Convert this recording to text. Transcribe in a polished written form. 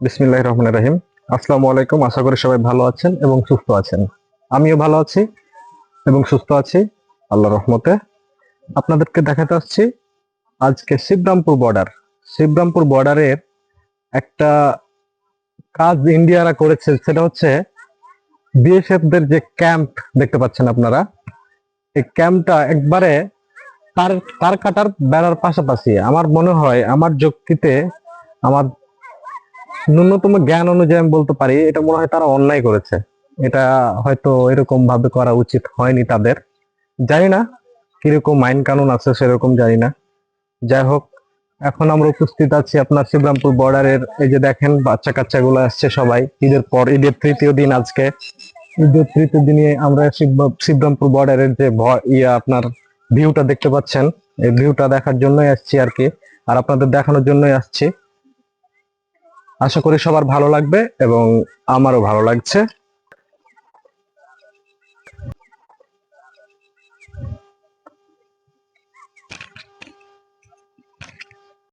বিসমিল্লাহির রহমানির রহিম। আসসালামু আলাইকুম। আশা করি সবাই ভালো আছেন এবং সুস্থ আছেন। আমিও ভালো আছি এবং সুস্থ আছি আল্লাহর রহমতে। আপনাদেরকে দেখাতে আসছি আজকে শিবরামপুর বর্ডারের একটা কাজ ইন্ডিয়ারা করেছে, সেটা হচ্ছে বিএসএফ দের যে ক্যাম্প দেখতে পাচ্ছেন আপনারা। এই ক্যাম্পটা একবারে তার তার কাটার বেড়ার পাশাপাশি। আমার মনে হয়, আমার যুক্তিতে, আমার ন্যূনতম জ্ঞান অনুযায়ী আমি বলতে পারি, এটা মনে হয় তারা অন্যায় করেছে। এটা হয়তো এরকম ভাবে করা উচিত হয়নি তাদের। জানি না কিরকম আইন কানুন আছে, সেরকম জানি না। যাই হোক, এখন আমরা উপস্থিত আছি আপনার শিবরামপুর বর্ডারের। এই যে দেখেন, বাচ্চা কাচ্চা গুলো আসছে সবাই ঈদের পর। ঈদের তৃতীয় দিন আজকে। ঈদের তৃতীয় দিনে আমরা শিবরামপুর বর্ডারের যে আপনার ভিউটা দেখতে পাচ্ছেন, এই ভিউটা দেখার জন্যই আসছি আর কি, আর আপনাদের দেখানোর জন্যই আসছি। আশা করি সবার ভালো লাগবে এবং আমারও ভালো লাগছে।